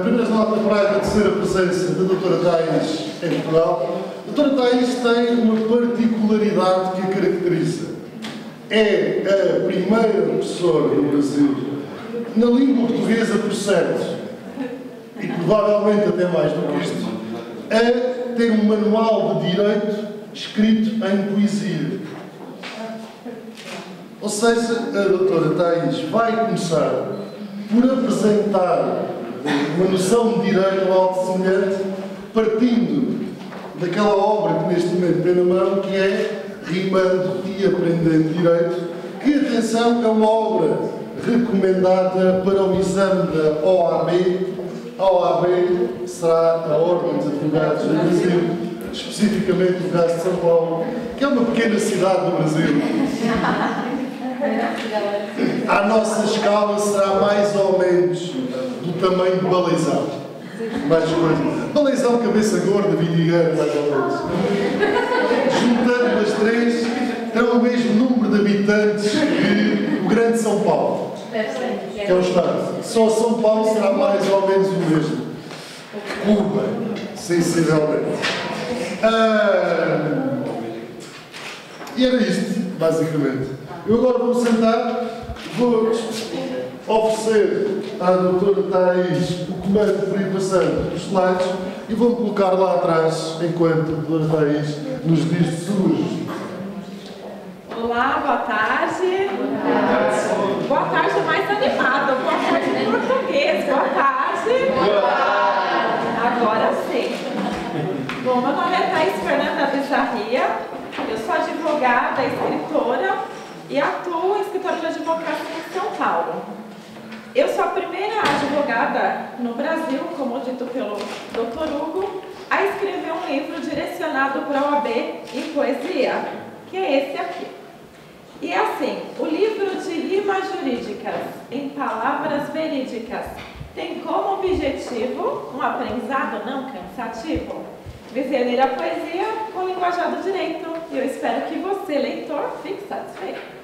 Primeiras notas para agradecer a presença da doutora Thais em Portugal. A doutora Thais tem uma particularidade que a caracteriza. É a primeira professora no Brasil, na língua portuguesa por certo, e provavelmente até mais do que isto, a ter um manual de direito escrito em poesia. Ou seja, a doutora Thais vai começar por apresentar uma noção de direito ou algo semelhante, partindo daquela obra que neste momento tem na mão, que é Rimando e Aprendendo Direito, que, atenção, é uma obra recomendada para o exame da OAB. A OAB será a Ordem dos Advogados do Brasil, especificamente no caso de São Paulo, que é uma pequena cidade do Brasil. À nossa escala será mais ou menos do tamanho de Baleizão. Mais coisa. Baleizão, cabeça gorda, Vidigueira, mais ou menos. Juntando as três, terão o mesmo número de habitantes que o Grande São Paulo, que é o Estado. Só São Paulo será mais ou menos o mesmo. Cuba, sensivelmente. E era isto, basicamente. Eu agora vou sentar, vou oferecer à doutora Thais o comando para ir passando os slides e vou-me colocar lá atrás enquanto a doutora Thais nos diz de sua justiça. Olá, boa tarde. Boa tarde mais animada, boa tarde em português, boa tarde. Agora sim. Bom, meu nome é Thais Fernanda Bizarria, eu sou advogada, escritora e atuo em escritório de advocacia em São Paulo. Eu sou a primeira advogada no Brasil, como dito pelo Dr. Hugo, a escrever um livro direcionado para a OAB em poesia, que é esse aqui. E é assim, o livro de rimas jurídicas em palavras verídicas tem como objetivo um aprendizado não cansativo, visando a poesia com linguajar do direito. E eu espero que você, leitor, fique satisfeito.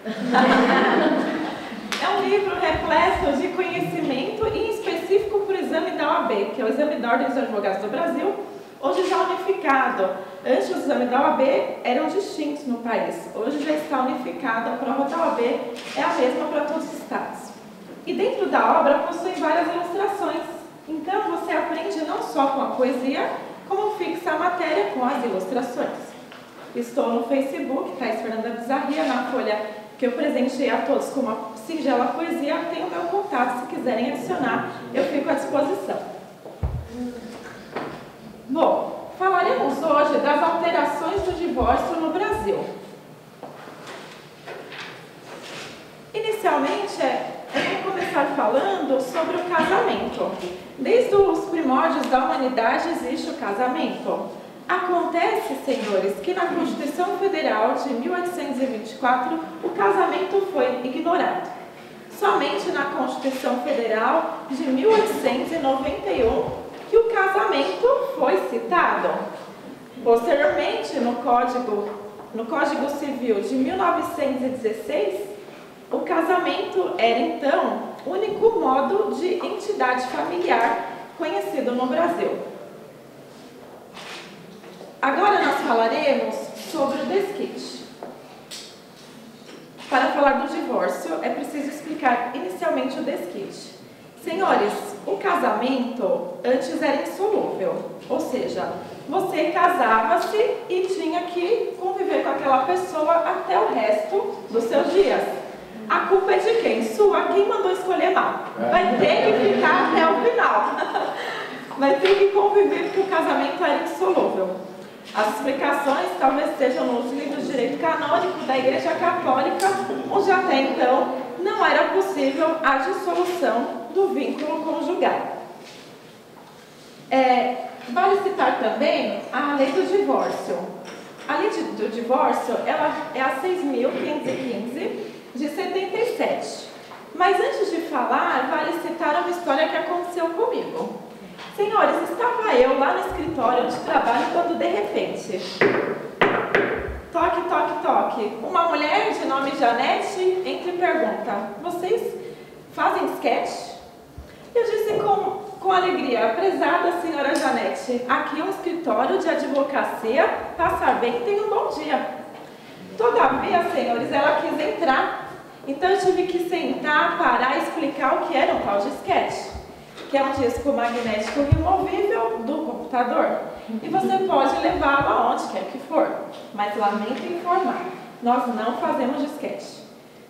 É um livro repleto de conhecimento e em específico para o exame da OAB, que é o Exame da Ordem dos Advogados do Brasil, hoje já unificado. Antes, os exames da OAB eram distintos no país. Hoje já está unificado, a prova da OAB é a mesma para todos os estados. E dentro da obra possui várias ilustrações. Então, você aprende não só com a poesia, como fixa a matéria com as ilustrações. Estou no Facebook, Thais Fernanda Bizarria, na folha que eu presenteei a todos com uma singela poesia. Tem o meu contato, se quiserem adicionar, eu fico à disposição. Bom, falaremos hoje das alterações do divórcio no Brasil. Inicialmente, eu vou começar falando sobre o casamento. Desde os primórdios da humanidade existe o casamento. Acontece, senhores, que na Constituição Federal de 1824 o casamento foi ignorado. Somente na Constituição Federal de 1891 que o casamento foi citado. Posteriormente, no Código Civil de 1916, o casamento era então o único modo de entidade familiar conhecido no Brasil. Agora nós falaremos sobre o desquite. Para falar do divórcio, é preciso explicar inicialmente o desquite. Senhores, o casamento antes era insolúvel, ou seja, você casava-se e tinha que conviver com aquela pessoa até o resto dos seus dias. A culpa é de quem? Sua. Quem mandou escolher mal? Vai ter que ficar até o final. Vai ter que conviver porque o casamento era insolúvel. As explicações talvez estejam nos livros de direito canônico da Igreja Católica, onde até então não era possível a dissolução do vínculo conjugal. Vale citar também a lei do divórcio. A lei do divórcio ela é a 6.515 de 77. Mas antes de falar, vale citar uma história que aconteceu comigo. Senhores, estava eu lá no escritório de trabalho quando de repente, toque, toque, toque, uma mulher de nome Janete entra e pergunta: vocês fazem sketch? Eu disse com Com alegria, prezada senhora Janete, aqui é um escritório de advocacia, passar bem, tenha um bom dia. Todavia, senhores, ela quis entrar, então eu tive que sentar, parar e explicar o que era um tal disquete, que é um disco magnético removível do computador. E você pode levá-lo aonde quer que for, mas lamento informar, nós não fazemos disquete.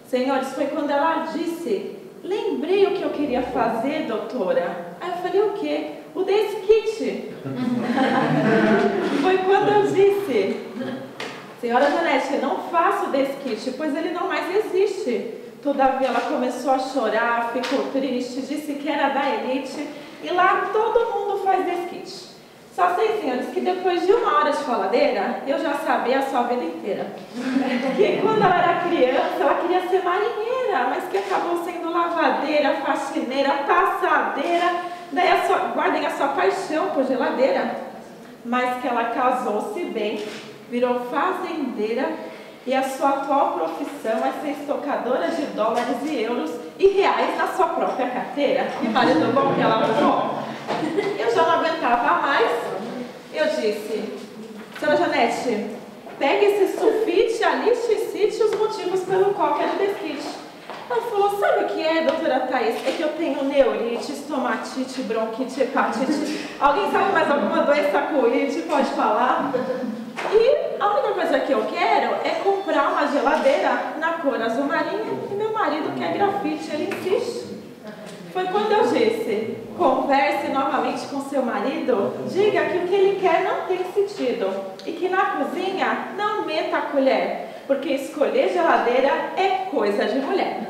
Senhores, foi quando ela disse: lembrei o que eu queria fazer, doutora. Aí eu falei: o quê? O deskit. Foi quando eu disse: senhora Janete, não faço o deskit, pois ele não mais existe. Todavia ela começou a chorar, ficou triste, disse que era da elite e lá todo mundo faz deskit. Só sei, senhores, que depois de 1 hora de faladeira, eu já sabia a sua vida inteira. Que quando ela era criança, ela queria ser marinheira, mas que acabou sendo lavadeira, faxineira, passadeira. Daí guardem a sua paixão por geladeira. Mas que ela casou-se bem, virou fazendeira e a sua atual profissão é ser estocadora de dólares e euros e reais na sua própria carteira. Que marido bom que ela arrumou. Eu já não aguentava mais. Eu disse: senhora Janete, pegue esse sulfite, aliste e cite os motivos pelo qual quero deskit. Ela falou: sabe o que é, doutora Thaís? É que eu tenho neurite, estomatite, bronquite, hepatite. Alguém sabe mais alguma doença coide? Pode falar? E a única coisa que eu quero é comprar uma geladeira na cor azul marinho e meu marido quer grafite, ele insiste. Foi quando eu disse: converse novamente com seu marido, diga que o que ele quer não tem sentido e que na cozinha não meta a colher, porque escolher geladeira é coisa de mulher.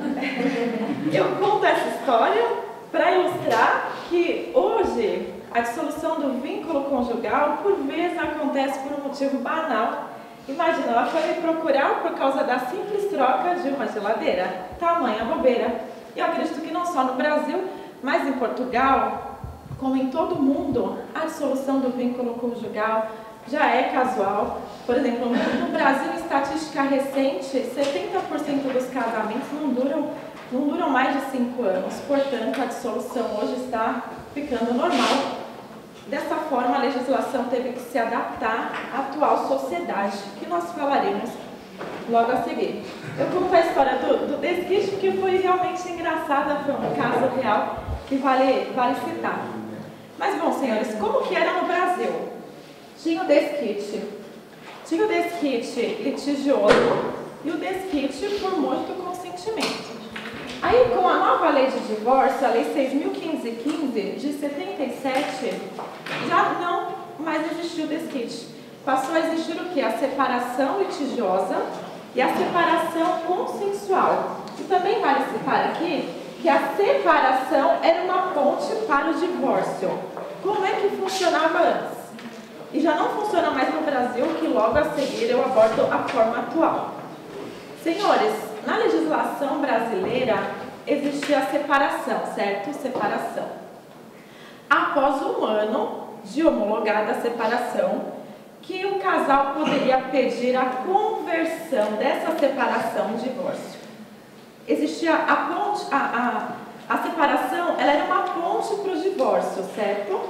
Eu conto essa história para ilustrar que hoje a dissolução do vínculo conjugal por vezes acontece por um motivo banal. Imagina, ela foi me procurar por causa da simples troca de uma geladeira. Tamanha bobeira. Eu acredito que não só no Brasil, mas em Portugal, como em todo o mundo, a dissolução do vínculo conjugal já é casual. Por exemplo, no Brasil, em estatística recente, 70% dos casamentos não duram mais de 5 anos. Portanto, a dissolução hoje está ficando normal. Dessa forma, a legislação teve que se adaptar à atual sociedade, que nós falaremos logo a seguir. Eu conto a história do deskit, que foi realmente engraçada, foi um caso real que vale citar. Mas, bom, senhores, como que era no Brasil? Tinha o deskit litigioso e o deskit por mútuo consentimento. Aí, com a nova lei de divórcio, a lei 6.515 de 77, já não mais existiu o deskit. Passou a existir o quê? A separação litigiosa e a separação consensual. E também vale citar aqui que a separação era uma ponte para o divórcio. Como é que funcionava antes? E já não funciona mais no Brasil, que logo a seguir eu abordo a forma atual. Senhores, na legislação brasileira existia a separação, certo? Separação. Após 1 ano de homologada a separação, que o casal poderia pedir a conversão dessa separação em divórcio. Existia a ponte, a separação, ela era uma ponte para o divórcio, certo?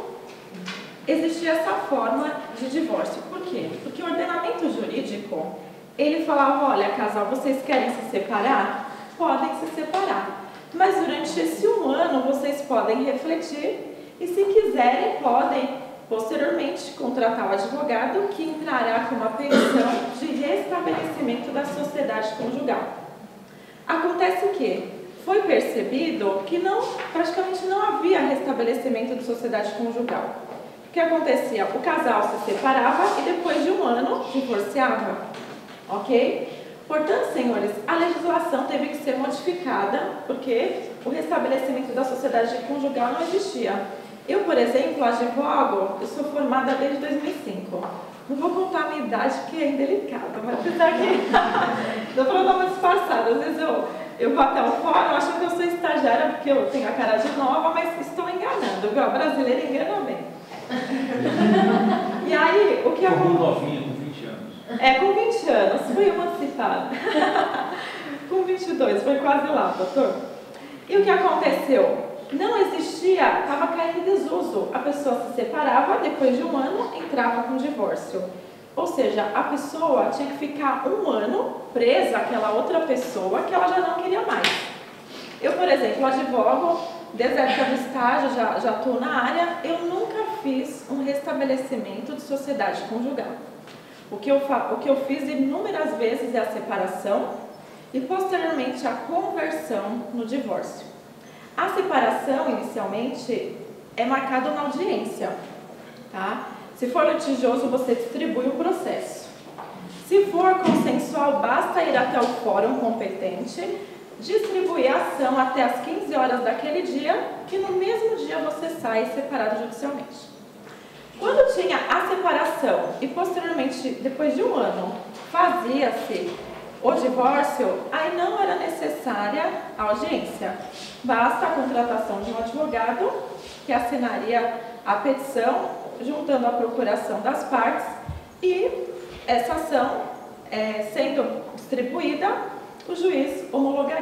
Existia essa forma de divórcio. Por quê? Porque o ordenamento jurídico, ele falava: olha, casal, vocês querem se separar? Podem se separar. Mas durante esse 1 ano, vocês podem refletir e, se quiserem, podem posteriormente contratar o advogado, que entrará com uma petição de restabelecimento da sociedade conjugal. Acontece que foi percebido que praticamente não havia restabelecimento de sociedade conjugal. O que acontecia? O casal se separava e depois de 1 ano divorciava. Ok? Portanto, senhores, a legislação teve que ser modificada porque o restabelecimento da sociedade conjugal não existia. Eu, por exemplo, advogo, eu sou formada desde 2005. Não vou contar a minha idade, porque é indelicada, mas apesar que dou para dar uma disfarçada. Às vezes eu vou até o fórum, achando que eu sou estagiária, porque eu tenho a cara de nova, mas estou enganando, viu? A brasileira engana bem. E aí, o que aconteceu? Como novinha, com 20 anos. É, com 20 anos, fui emancipada. Com 22, foi quase lá, doutor. E o que aconteceu? Não existia, estava caindo em desuso separava, depois de um ano, entrava com o divórcio. Ou seja, a pessoa tinha que ficar um ano presa àquela outra pessoa que ela já não queria mais. Eu, por exemplo, advogo, desde a época do estágio, já estou na área, eu nunca fiz um restabelecimento de sociedade conjugal. O que eu fiz inúmeras vezes é a separação e, posteriormente, a conversão no divórcio. A separação, inicialmente, é marcada na audiência, tá? Se for litigioso, você distribui o processo. Se for consensual, basta ir até o fórum competente, distribuir a ação até as 15 horas daquele dia, que no mesmo dia você sai separado judicialmente. Quando tinha a separação e, posteriormente, depois de um ano, fazia-se o divórcio, aí não era necessária a audiência. Basta a contratação de um advogado que assinaria a petição, juntando a procuração das partes, e essa ação, sendo distribuída, o juiz homologaria.